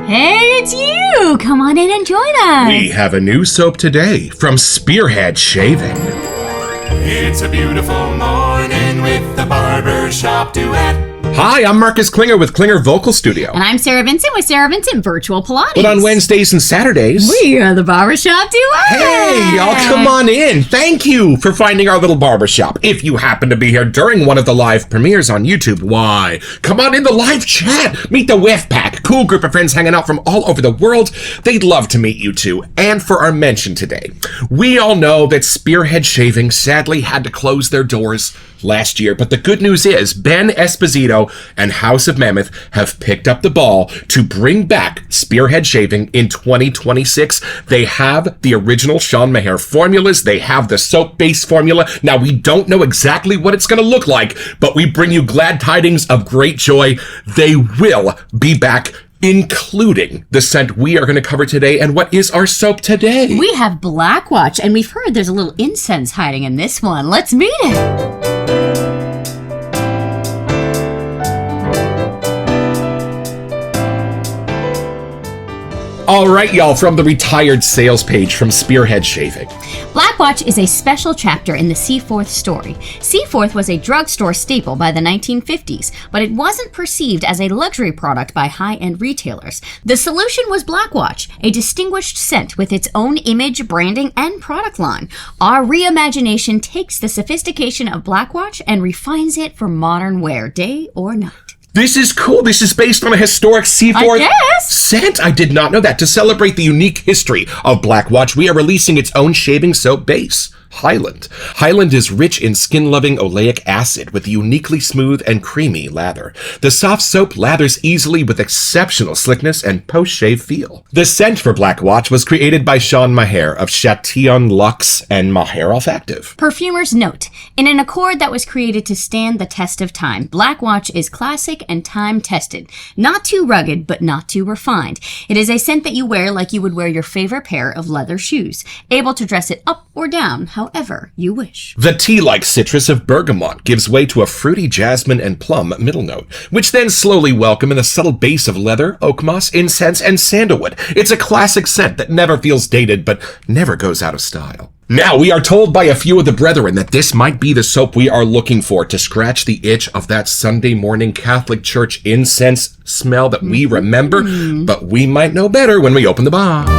Hey, it's you! Come on in and join us! We have a new soap today from Spearhead Shaving. It's a beautiful morning with the Barbershop Duet. Hi, I'm Marcus Klinger with Klinger Vocal Studio. And I'm Sarah Vincent with Sarah Vincent Virtual Pilates. But on Wednesdays and Saturdays... we are the Barbershop Duet! Hey, y'all come on in. Thank you for finding our little barbershop. If you happen to be here during one of the live premieres on YouTube, why? Come on in the live chat. Meet the Whiff Pack, cool group of friends hanging out from all over the world. They'd love to meet you too. And for our mention today, we all know that Spearhead Shaving sadly had to close their doors last year, but the good news is Ben Esposito and House of Mammoth have picked up the ball to bring back Spearhead Shaving in 2026. They have the original Sean Maher formulas. They have the soap-based formula. Now, we don't know exactly what it's going to look like, but we bring you glad tidings of great joy. They will be back, including the scent we are going to cover today. And what is our soap today? We have Black Watch, and we've heard there's a little incense hiding in this one. Let's meet it! All right, y'all, from the retired sales page from Spearhead Shaving. Black Watch is a special chapter in the Seaforth story. Seaforth was a drugstore staple by the 1950s, but it wasn't perceived as a luxury product by high-end retailers. The solution was Black Watch, a distinguished scent with its own image, branding, and product line. Our reimagination takes the sophistication of Black Watch and refines it for modern wear, day or night. This is cool. This is based on a historic Seaforth scent. I did not know that. To celebrate the unique history of Black Watch, we are releasing its own shaving soap base, Highland. Highland is rich in skin-loving oleic acid with a uniquely smooth and creamy lather. The soft soap lathers easily with exceptional slickness and post-shave feel. The scent for Black Watch was created by Sean Maher of Chatillon Luxe and Maher Olfactive. Perfumers note, in an accord that was created to stand the test of time, Black Watch is classic and time-tested. Not too rugged, but not too refined. It is a scent that you wear like you would wear your favorite pair of leather shoes, able to dress it up or down however you wish. The tea-like citrus of bergamot gives way to a fruity jasmine and plum middle note, which then slowly welcome in a subtle base of leather, oak moss, incense, and sandalwood. It's a classic scent that never feels dated, but never goes out of style. Now, we are told by a few of the brethren that this might be the soap we are looking for to scratch the itch of that Sunday morning Catholic Church incense smell that we remember, but we might know better when we open the box.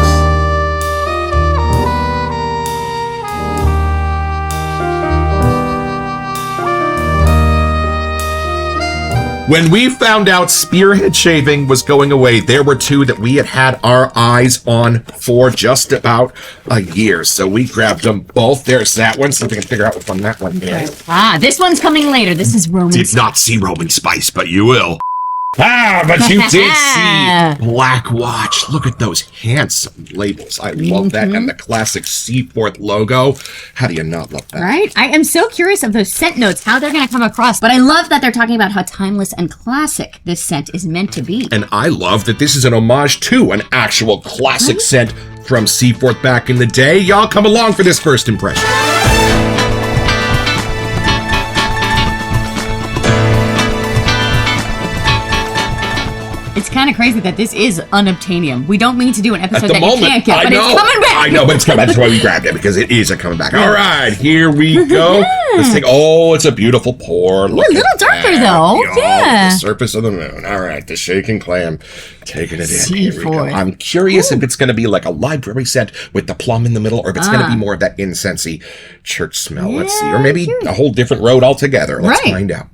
When we found out Spearhead Shaving was going away, there were two that we had our eyes on for just about a year. So we grabbed them both. There's that one. See if we can figure out which one that one is. This one's coming later. This is Roman Did not see Roman Spice, but you will. But you did see Black Watch. Look at those handsome labels. I love that. And the classic Seaforth logo. How do you not love that? Right? I am so curious of those scent notes, how they're going to come across. But I love that they're talking about how timeless and classic this scent is meant to be. And I love that this is an homage to an actual classic scent from Seaforth back in the day. Y'all come along for this first impression. It's kind of crazy that this is unobtainium. We don't mean to do an episode that you can't get, but it's coming back. I know, but it's coming back. That's why we grabbed it, because it is coming back. All right, here we go. This thing, it's a beautiful pour. Look a little darker, though. The surface of the moon. All right, the shaking clam. Taking it in. Here we go. I'm curious if it's going to be like a library scent with the plum in the middle, or if it's going to be more of that incensey church smell. Let's see. Or maybe a whole different road altogether. Let's find out.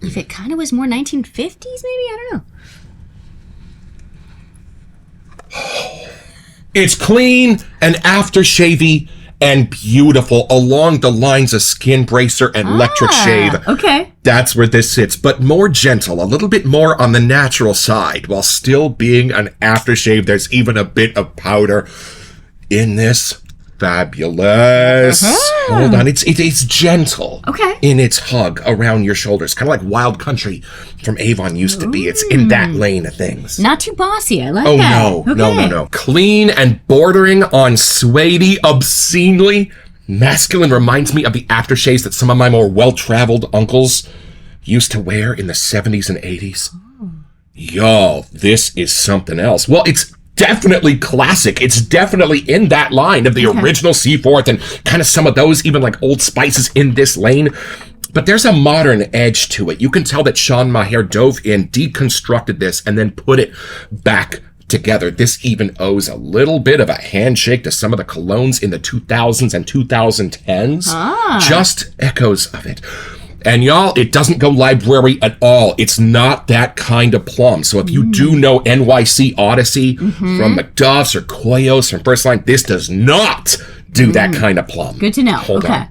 If it kind of was more 1950s, maybe? I don't know. It's clean and aftershavy and beautiful along the lines of Skin Bracer and Electric Shave. Okay. That's where this sits, but more gentle, a little bit more on the natural side, while still being an aftershave. There's even a bit of powder in this. Fabulous. Hold on. It's gentle. Okay. In its hug around your shoulders. Kind of like Wild Country from Avon used to be. It's in that lane of things. Not too bossy. I like that. No. Clean and bordering on suede obscenely. Masculine reminds me of the aftershaves that some of my more well-traveled uncles used to wear in the 70s and 80s. Y'all, this is something else. Well, it's definitely classic. It's definitely in that line of the original Seaforth and kind of some of those, even like Old Spices in this lane. But there's a modern edge to it. You can tell that Sean Maher dove in, deconstructed this, and then put it back together. This even owes a little bit of a handshake to some of the colognes in the 2000s and 2010s. Just echoes of it. And y'all, it doesn't go library at all. It's not that kind of plum. So if you do know NYC Odyssey from Macduff's or Koyos from First Line, this does not do that kind of plum. Good to know. Hold on.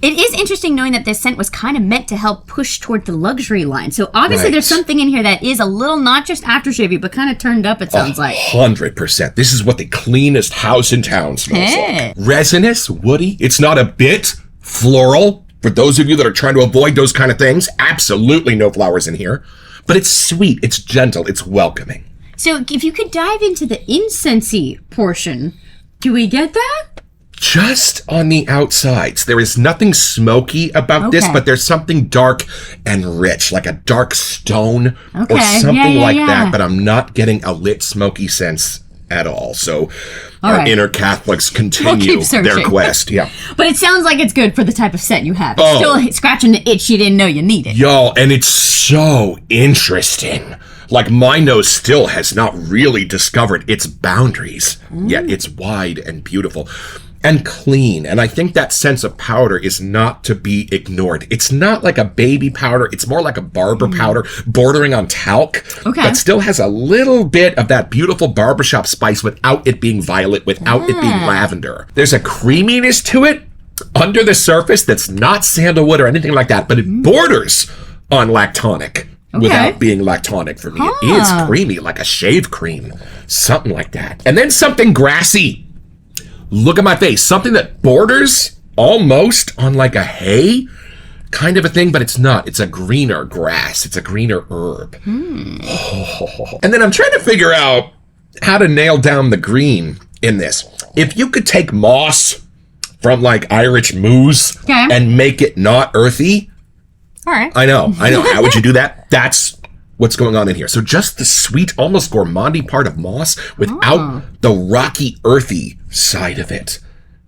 It is interesting knowing that this scent was kind of meant to help push toward the luxury line. So obviously there's something in here that is a little, not just aftershave, but kind of turned up, it sounds like. 100%. This is what the cleanest house in town smells like. Resinous, woody. It's not a bit floral. For those of you that are trying to avoid those kind of things, absolutely no flowers in here. But it's sweet, it's gentle, it's welcoming. So if you could dive into the incensey portion, do we get that? Just on the outsides. There is nothing smoky about this, but there's something dark and rich, like a dark stone or something like that. But I'm not getting a lit smoky sense at all. So our inner Catholics continue their quest. Yeah. But it sounds like it's good for the type of scent you have. It's still scratching the itch you didn't know you needed. Y'all, and it's so interesting. Like, my nose still has not really discovered its boundaries, yet it's wide and beautiful. And clean. And I think that sense of powder is not to be ignored. It's not like a baby powder. It's more like a barber powder bordering on talc. But still has a little bit of that beautiful barbershop spice without it being violet, without it being lavender. There's a creaminess to it under the surface that's not sandalwood or anything like that, but it borders on lactonic. Without being lactonic for me. It is creamy, like a shave cream. Something like that. And then something grassy. Look at my face. Something that borders almost on like a hay kind of a thing, but it's not. It's a greener grass. It's a greener herb. And then I'm trying to figure out how to nail down the green in this. If you could take moss from like Irish moose and make it not earthy. All right. I know. How would you do that? That's what's going on in here. So just the sweet, almost gourmandy part of moss without the rocky, earthy side of it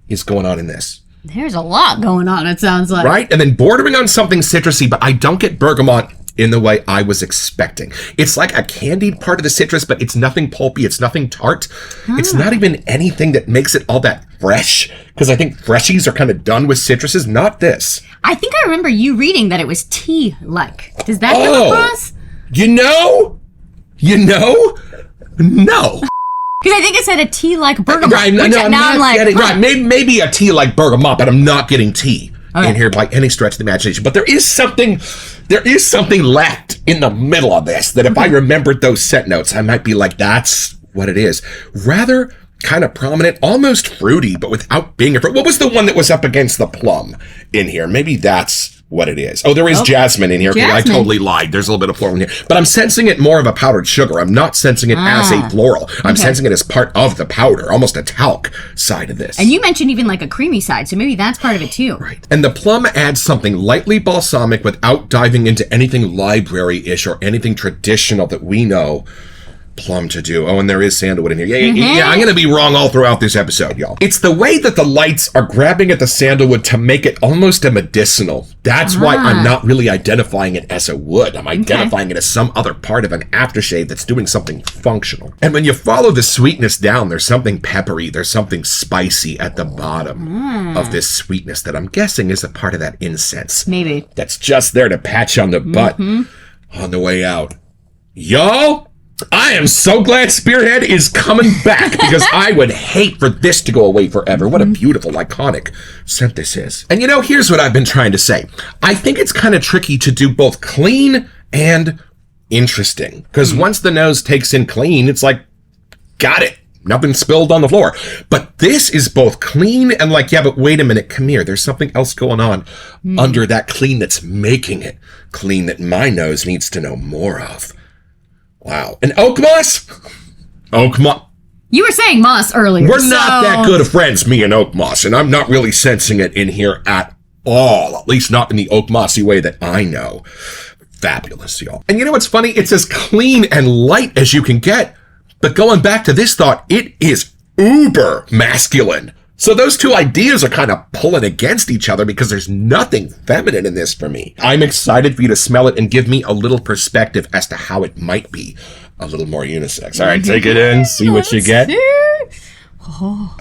is going on in this. There's a lot going on, it sounds like. Right? And then bordering on something citrusy, but I don't get bergamot in the way I was expecting. It's like a candied part of the citrus, but it's nothing pulpy. It's nothing tart. It's not even anything that makes it all that fresh, because I think freshies are kind of done with citruses. Not this. I think I remember you reading that it was tea-like. Does that come across? You know? No. Because I think it said a tea like bergamot. Right, no, I'm not getting. Right, maybe a tea like bergamot, but I'm not getting tea in here by any stretch of the imagination. But there is something left in the middle of this that if I remembered those scent notes, I might be like, that's what it is. Rather kind of prominent, almost fruity, but without being a fruit. What was the one that was up against the plum in here? Maybe that's what it is. Oh, there is jasmine in here. I totally lied. There's a little bit of floral in here. But I'm sensing it more of a powdered sugar. I'm not sensing it as a floral. I'm sensing it as part of the powder, almost a talc side of this. And you mentioned even like a creamy side, so maybe that's part of it too. Right. And the plum adds something lightly balsamic without diving into anything library-ish or anything traditional that we know plum to do. Oh, and there is sandalwood in here. Yeah, I'm going to be wrong all throughout this episode, y'all. It's the way that the lights are grabbing at the sandalwood to make it almost a medicinal. That's why I'm not really identifying it as a wood. I'm identifying it as some other part of an aftershave that's doing something functional. And when you follow the sweetness down, there's something peppery, there's something spicy at the bottom of this sweetness that I'm guessing is a part of that incense. Maybe. That's just there to patch on the butt on the way out. Y'all, I am so glad Spearhead is coming back because I would hate for this to go away forever. What a beautiful, iconic scent this is. And you know, here's what I've been trying to say. I think it's kind of tricky to do both clean and interesting because once the nose takes in clean, it's like, got it. Nothing spilled on the floor. But this is both clean and like, yeah, but wait a minute, come here. There's something else going on under that clean that's making it clean that my nose needs to know more of. Wow. And oak moss? Oak moss. You were saying moss earlier. We're not that good of friends, me and oak moss, and I'm not really sensing it in here at all. At least not in the oak mossy way that I know. fabulous, y'all. And you know what's funny? It's as clean and light as you can get. But going back to this thought, it is uber masculine. So those two ideas are kind of pulling against each other because there's nothing feminine in this for me. I'm excited for you to smell it and give me a little perspective as to how it might be a little more unisex. All right, take it in, see what you get. Oh.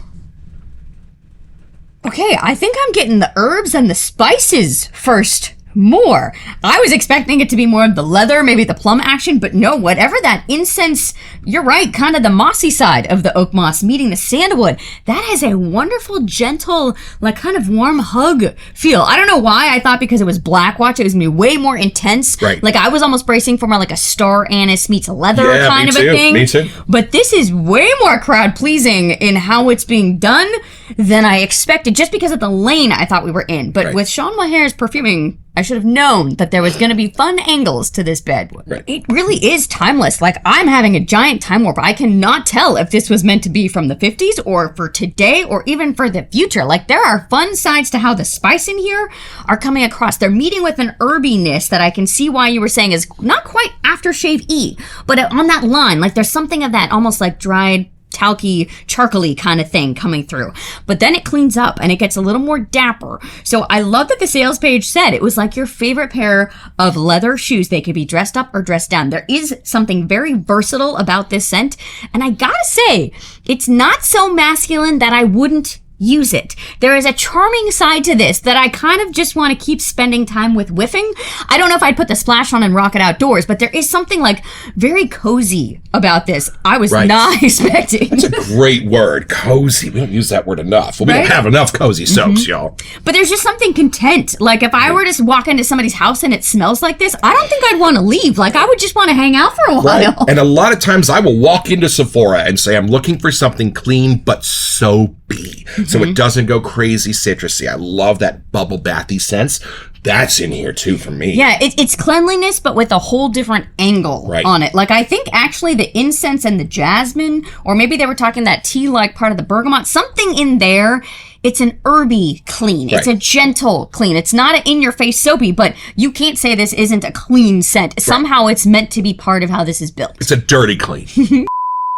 Okay, I think I'm getting the herbs and the spices first. More. I was expecting it to be more of the leather, maybe the plum action, but no, whatever that incense, you're right, kind of the mossy side of the oak moss meeting the sandalwood. That has a wonderful, gentle, like kind of warm hug feel. I don't know why. I thought because it was black watch, it was gonna be way more intense. Right. Like I was almost bracing for more like a star anise meets leather kind of too. a thing. Me too. But this is way more crowd pleasing in how it's being done than I expected, just because of the lane I thought we were in. But with Sean Maher's perfuming, I should have known that there was going to be fun angles to this bed. Right. It really is timeless. Like, I'm having a giant time warp. I cannot tell if this was meant to be from the 50s or for today or even for the future. Like, there are fun sides to how the spice in here are coming across. They're meeting with an herbiness that I can see why you were saying is not quite aftershave-y, but on that line, like there's something of that almost like dried talky, charcoaly kind of thing coming through. But then it cleans up and it gets a little more dapper. So I love that the sales page said it was like your favorite pair of leather shoes. They could be dressed up or dressed down. There is something very versatile about this scent. And I gotta say, it's not so masculine that I wouldn't use it. There is a charming side to this that I kind of just want to keep spending time with whiffing. I don't know if I'd put the splash on and rock it outdoors, but there is something like very cozy about this. I was not expecting. That's a great word, cozy. We don't use that word enough. Well, we don't have enough cozy soaps, y'all. But there's just something content. Like if I were to walk into somebody's house and it smells like this, I don't think I'd want to leave. Like I would just want to hang out for a while. Right. And a lot of times I will walk into Sephora and say, I'm looking for something clean but soapy. So it doesn't go crazy citrusy. I love that bubble bathy sense. That's in here too for me. Yeah, it's cleanliness, but with a whole different angle on it. Like I think actually the incense and the jasmine, or maybe they were talking that tea-like part of the bergamot, something in there. It's an herby clean. It's a gentle clean. It's not an in-your-face soapy, but you can't say this isn't a clean scent. Somehow it's meant to be part of how this is built. It's a dirty clean.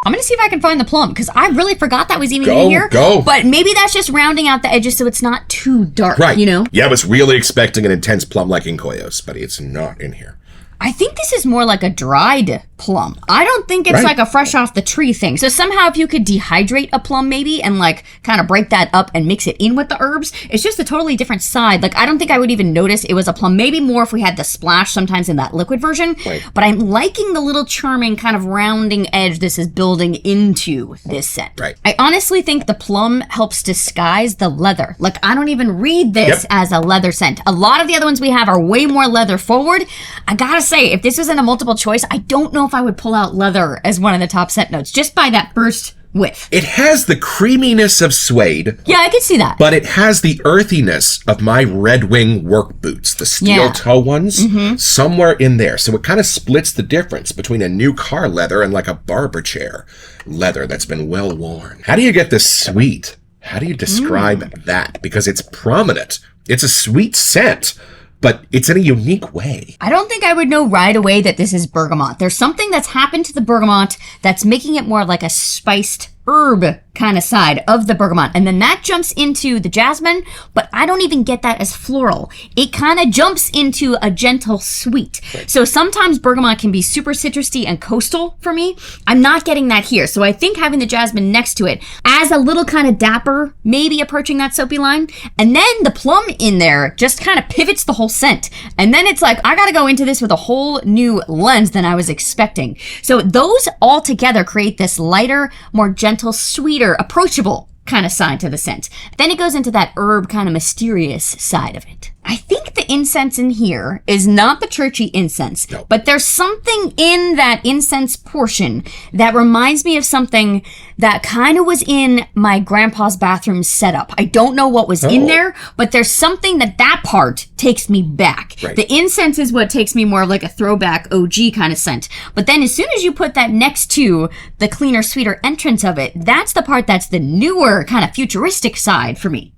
I'm going to see if I can find the plum, because I really forgot that was even in here. But maybe that's just rounding out the edges so it's not too dark, you know? Yeah, I was really expecting an intense plum like in Koyos, but it's not in here. I think this is more like a dried plum. I don't think it's like a fresh off the tree thing. So somehow if you could dehydrate a plum maybe and like kind of break that up and mix it in with the herbs, it's just a totally different side. Like I don't think I would even notice it was a plum. Maybe more if we had the splash sometimes in that liquid version. But I'm liking the little charming kind of rounding edge this is building into this scent. I honestly think the plum helps disguise the leather. Like I don't even read this as a leather scent. A lot of the other ones we have are way more leather forward. I gotta say, if this was in a multiple choice, I don't know if I would pull out leather as one of the top scent notes, just by that first whiff. It has the creaminess of suede. Yeah, I can see that. But it has the earthiness of my Red Wing work boots, the steel toe ones, somewhere in there. So it kind of splits the difference between a new car leather and like a barber chair leather that's been well worn. How do you get this sweet? How do you describe that? Because it's prominent. It's a sweet scent, but it's in a unique way. I don't think I would know right away that this is bergamot. There's something that's happened to the bergamot that's making it more like a spiced herb kind of side of the bergamot. And then that jumps into the jasmine, but I don't even get that as floral. It kind of jumps into a gentle sweet. So sometimes bergamot can be super citrusy and coastal for me. I'm not getting that here. So I think having the jasmine next to it as a little kind of dapper, maybe approaching that soapy line. And then the plum in there just kind of pivots the whole scent. And then it's like, I got to go into this with a whole new lens than I was expecting. So those all together create this lighter, more gentle, sweeter, approachable kind of side to the scent. Then it goes into that herb kind of mysterious side of it. I think the incense in here is not the churchy incense, but there's something in that incense portion that reminds me of something that kind of was in my grandpa's bathroom setup. I don't know what was in there, but there's something that part takes me back. The incense is what takes me more of like a throwback OG kind of scent. But then as soon as you put that next to the cleaner, sweeter entrance of it, that's the part that's the newer kind of futuristic side for me.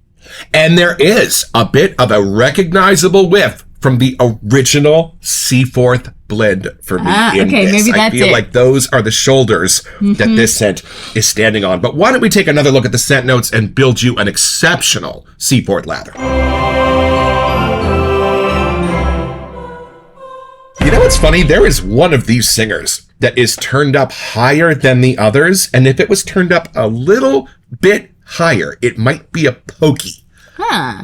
And there is a bit of a recognizable whiff from the original Seaforth blend for me in okay, this. maybe I that's feel it. like those are the shoulders that this scent is standing on. But why don't we take another look at the scent notes and build you an exceptional Seaforth lather? You know what's funny? There is one of these singers that is turned up higher than the others, and if it was turned up a little bit higher, it might be a pokey.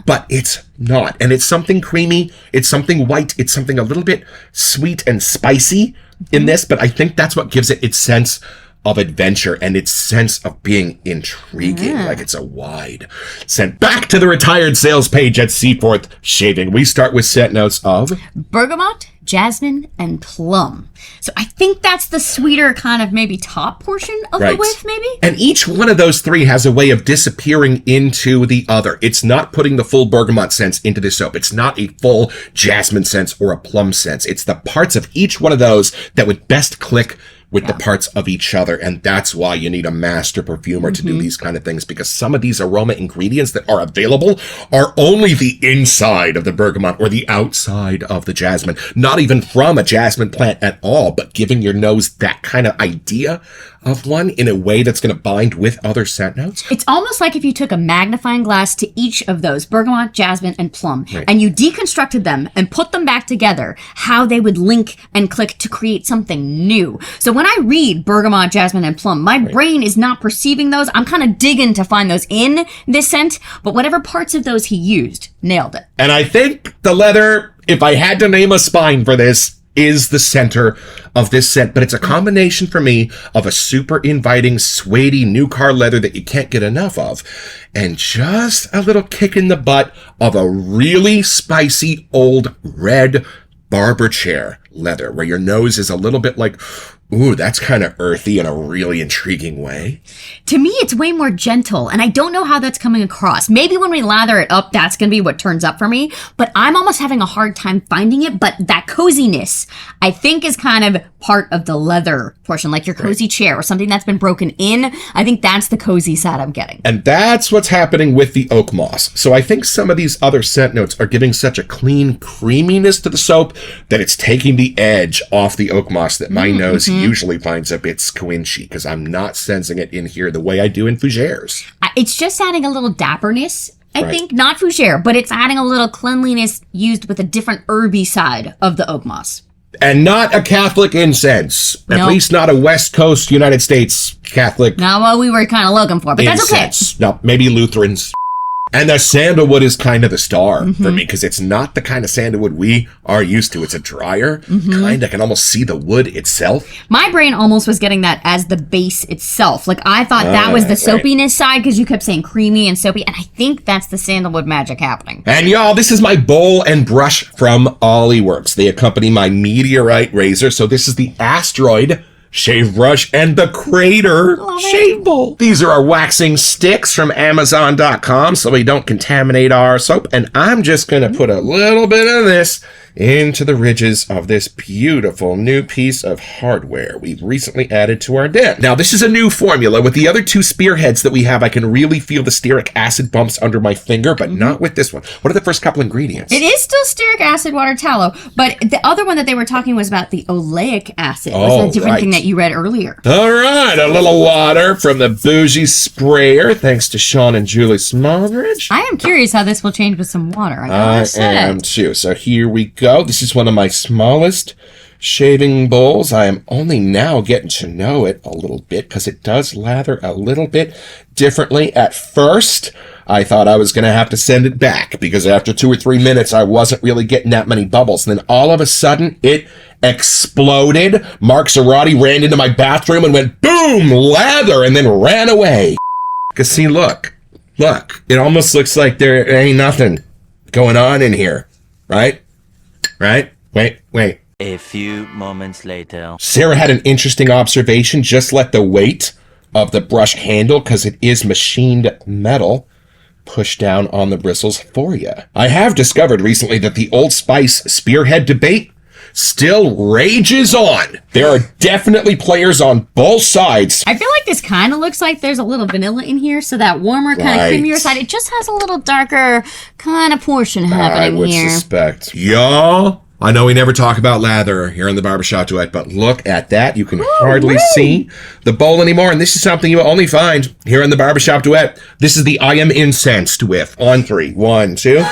But it's not. And it's something creamy. It's something white. It's something a little bit sweet and spicy in this. But I think that's what gives it its sense of adventure and its sense of being intriguing. Like it's a wide scent. Back to the retired sales page at Seaforth Shaving. We start with scent notes of Bergamot, jasmine, and plum. So I think that's the sweeter kind of maybe top portion of the whiff, maybe? And each one of those three has a way of disappearing into the other. It's not putting the full bergamot sense into the soap. It's not a full jasmine sense or a plum sense. It's the parts of each one of those that would best click with the parts of each other. And that's why you need a master perfumer to do these kind of things, because some of these aroma ingredients that are available are only the inside of the bergamot or the outside of the jasmine, not even from a jasmine plant at all, but giving your nose that kind of idea of one in a way that's going to bind with other scent notes. It's almost like if you took a magnifying glass to each of those, bergamot, jasmine, and plum, and you deconstructed them and put them back together, how they would link and click to create something new. So when I read bergamot, jasmine, and plum, my brain is not perceiving those. I'm kind of digging to find those in this scent, but whatever parts of those he used, nailed it. And I think the leather, if I had to name a spine for this, is the center of this scent, but it's a combination for me of a super inviting, suede-y new car leather that you can't get enough of, and just a little kick in the butt of a really spicy old red barber chair leather, where your nose is a little bit like, ooh, that's kind of earthy in a really intriguing way. To me, it's way more gentle, and I don't know how that's coming across. Maybe when we lather it up, that's going to be what turns up for me, but I'm almost having a hard time finding it. But that coziness, I think, is kind of part of the leather portion, like your cozy chair or something that's been broken in. I think that's the cozy side I'm getting. And that's what's happening with the oak moss. So I think some of these other scent notes are giving such a clean creaminess to the soap that it's taking the edge off the oak moss that my nose usually finds a bit squinchy, because I'm not sensing it in here the way I do in fougères. It's just adding a little dapperness, I think. Not fougère, but it's adding a little cleanliness used with a different herby side of the oak moss. And not a Catholic incense. At Nope. least not a West Coast United States Catholic Not what we were kind of looking for, but that's okay. incense. No, maybe Lutherans. And the sandalwood is kind of the star for me, because it's not the kind of sandalwood we are used to. It's a drier kind. I can almost see the wood itself. My brain almost was getting that as the base itself. Like, I thought that was the soapiness side, because you kept saying creamy and soapy, and I think that's the sandalwood magic happening. And y'all, this is my bowl and brush from Ollie Works. They accompany my Meteorite razor. So this is the Asteroid shave brush and the Crater shave bowl. These are our waxing sticks from Amazon.com, so we don't contaminate our soap. And I'm just going to put a little bit of this into the ridges of this beautiful new piece of hardware we've recently added to our den. Now, this is a new formula. With the other two spearheads that we have, I can really feel the stearic acid bumps under my finger, but not with this one. What are the first couple ingredients? It is still stearic acid, water, tallow, but the other one that they were talking was about the oleic acid. Was a different thing that you read earlier. All right, a little water from the bougie sprayer, thanks to Sean and Julie Smoldridge. I am curious how this will change with some water. I am too. So here we go. This is one of my smallest shaving bowls. I am only now getting to know it a little bit, because it does lather a little bit differently. At first, I thought I was going to have to send it back, because after 2 or 3 minutes, I wasn't really getting that many bubbles. And then all of a sudden, it exploded. Mark Zarati ran into my bathroom and went, boom, lather, and then ran away. Because see, look, it almost looks like there ain't nothing going on in here, right? Right? Wait. A few moments later. Sarah had an interesting observation. Just let the weight of the brush handle, because it is machined metal, push down on the bristles for you. I have discovered recently that the Old Spice Spearhead debate still rages on. There are definitely players on both sides. I feel like this kind of looks like there's a little vanilla in here, so that warmer, kind of creamier side, it just has a little darker kind of portion happening here. I would suspect. Y'all, I know we never talk about lather here in the Barbershop Duet, but look at that. You can hardly see the bowl anymore, and this is something you will only find here in the Barbershop Duet. This is the I Am Incensed whiff. On 3. 1, 2.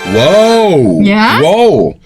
Whoa. Yeah? Whoa.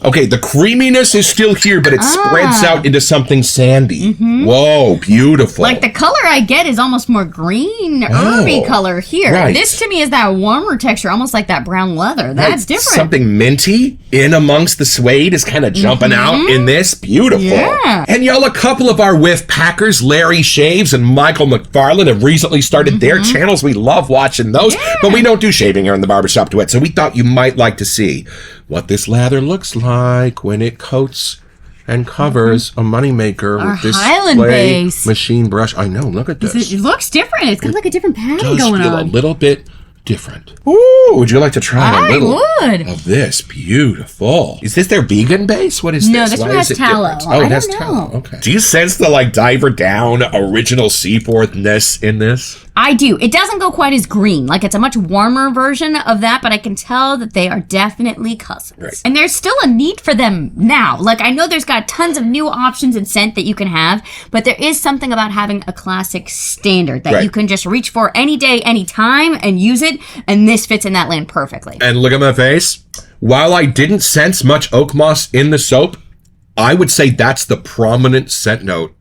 Okay, the creaminess is still here, but it spreads out into something sandy. Whoa, beautiful. Like the color I get is almost more green, herby color here. Right. This to me is that warmer texture, almost like that brown leather. That's different. Something minty in amongst the suede is kind of jumping out in this. Beautiful. Yeah. And y'all, a couple of our whiff packers, Larry Shaves and Michael McFarland, have recently started their channels. We love watching those, but we don't do shaving here in the Barbershop Duet, so we thought you might like to see what this lather looks like when it coats and covers a moneymaker with this Highland display base machine brush. I know, look at this. It looks different. It's got like a different pattern Does going feel on. a little bit different. Ooh, would you like to try a little would. of this? Beautiful. Is this their vegan base? What is this? No, this one has tallow. Different? Oh, I it has don't tallow. know. Okay. Do you sense the diver down original Seaforth-ness in this? I do. It doesn't go quite as green. Like, it's a much warmer version of that, but I can tell that they are definitely cousins. Right. And there's still a need for them now. Like, I know there's got tons of new options in scent that you can have, but there is something about having a classic standard that you can just reach for any day, any time, and use it, and this fits in that lane perfectly. And look at my face. While I didn't sense much oak moss in the soap, I would say that's the prominent scent note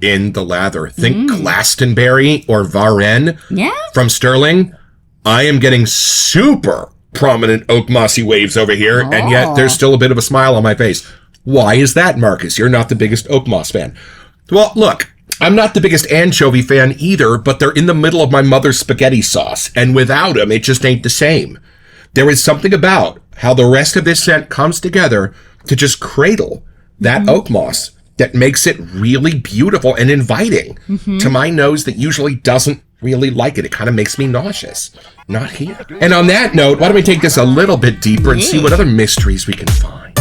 in the lather. Think Glastonbury or Varenne from Sterling. I am getting super prominent oak mossy waves over here, and yet there's still a bit of a smile on my face. Why is that, Marcus? You're not the biggest oak moss fan. Well, look, I'm not the biggest anchovy fan either, but they're in the middle of my mother's spaghetti sauce, and without them, it just ain't the same. There is something about how the rest of this scent comes together to just cradle that oak moss that makes it really beautiful and inviting to my nose that usually doesn't really like it. It kind of makes me nauseous. Not here. And on that note, why don't we take this a little bit deeper and see what other mysteries we can find.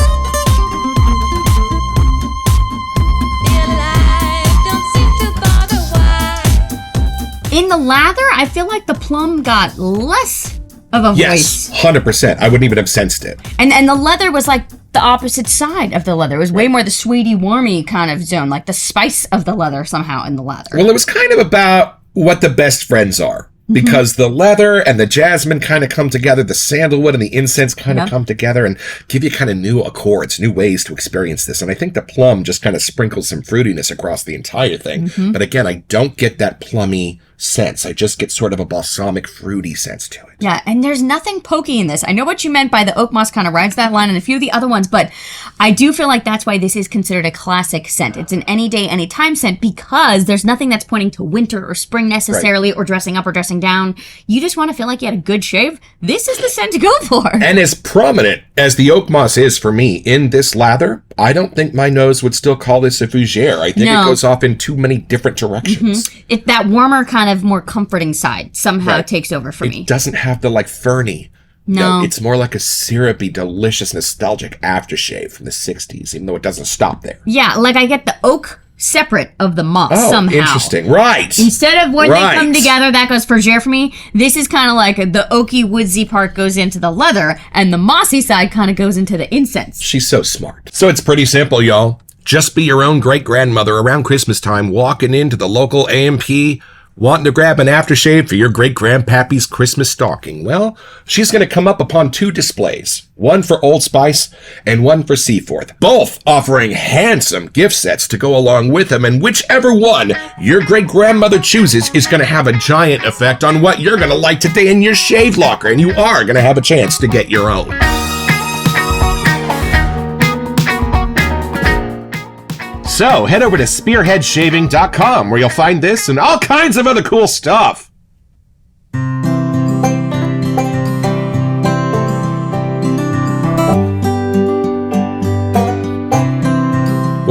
In the lather, I feel like the plum got less of a Yes, voice. 100%. I wouldn't even have sensed it. And the leather was like the opposite side of the leather. It was way more the sweetie, warmy kind of zone, like the spice of the leather somehow in the lather. Well, it was kind of about what the best friends are. Because the leather and the jasmine kind of come together, the sandalwood and the incense kind of come together and give you kind of new accords, new ways to experience this. And I think the plum just kind of sprinkles some fruitiness across the entire thing. But again, I don't get that plummy sense. I just get sort of a balsamic, fruity sense to it. Yeah, and there's nothing pokey in this. I know what you meant by the oak moss kind of rides that line and a few of the other ones, but I do feel like that's why this is considered a classic scent. It's an any day, any time scent because there's nothing that's pointing to winter or spring necessarily or dressing up or dressing down. You just want to feel like you had a good shave. This is the scent to go for. And as prominent as the oak moss is for me in this lather, I don't think my nose would still call this a fougere. I think it goes off in too many different directions. It that warmer kind of more comforting side somehow takes over for me. It doesn't have the ferny. No. It's more like a syrupy, delicious, nostalgic aftershave from the 60s, even though it doesn't stop there. Yeah, like I get the oak separate of the moss somehow. Interesting. Right. Instead of when they come together, that goes fougere for me. This is kind of like the oaky, woodsy part goes into the leather, and the mossy side kind of goes into the incense. She's so smart. So it's pretty simple, y'all. Just be your own great-grandmother around Christmas time, walking into the local A&P, wanting to grab an aftershave for your great-grandpappy's Christmas stocking. Well, she's going to come up upon two displays, one for Old Spice and one for Seaforth, both offering handsome gift sets to go along with them, and whichever one your great-grandmother chooses is going to have a giant effect on what you're going to like today in your shave locker, and you are going to have a chance to get your own. So head over to spearheadshaving.com where you'll find this and all kinds of other cool stuff.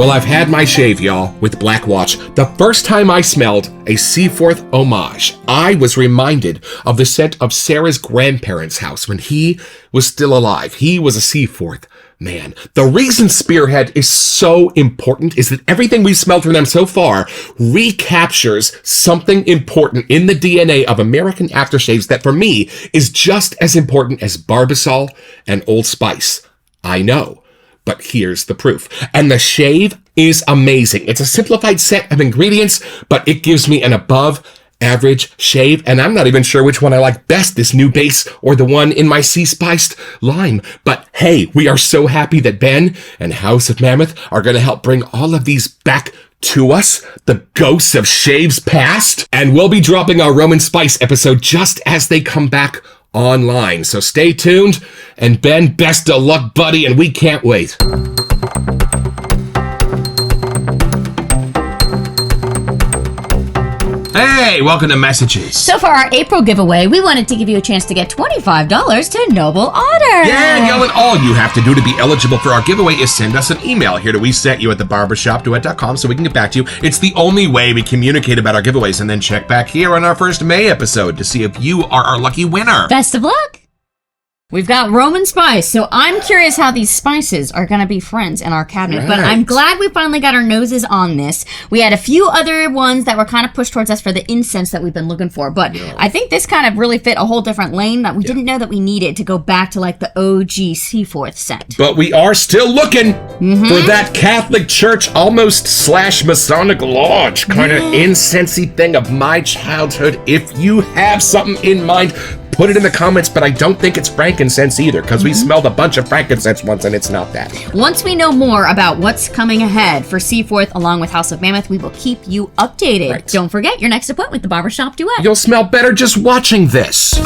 Well, I've had my shave, y'all, with Black Watch. The first time I smelled a Seaforth homage, I was reminded of the scent of Sarah's grandparents' house when he was still alive. He was a Seaforth man. The reason Spearhead is so important is that everything we've smelled from them so far recaptures something important in the DNA of American aftershaves that for me is just as important as Barbasol and Old Spice. I know. But here's the proof. And the shave is amazing. It's a simplified set of ingredients, but it gives me an above average shave, and I'm not even sure which one I like best, this new base or the one in my sea spiced lime. But hey, we are so happy that Ben and House of Mammoth are going to help bring all of these back to us, the ghosts of shaves past, and we'll be dropping our Roman Spice episode just as they come back online. So stay tuned, and Ben, best of luck, buddy, and we can't wait. Hey, welcome to Messages. So for our April giveaway, we wanted to give you a chance to get $25 to Noble Otter. Yeah, and y'all, and all you have to do to be eligible for our giveaway is send us an email here to wesetyou@thebarbershopduet.com so we can get back to you. It's the only way we communicate about our giveaways, and then check back here on our first May episode to see if you are our lucky winner. Best of luck. We've got Roman spice, so I'm curious how these spices are going to be friends in our cabinet. Right. But I'm glad we finally got our noses on this. We had a few other ones that were kind of pushed towards us for the incense that we've been looking for. But I think this kind of really fit a whole different lane that we didn't know that we needed to go back to like the OG Seaforth scent. But we are still looking for that Catholic Church almost / Masonic Lodge kind of incensey thing of my childhood. If you have something in mind, put it in the comments, but I don't think it's frankincense either, because we smelled a bunch of frankincense once and it's not that. Once we know more about what's coming ahead for Seaforth along with House of Mammoth, we will keep you updated. Right. Don't forget your next appointment with the Barbershop Duet. You'll smell better just watching this.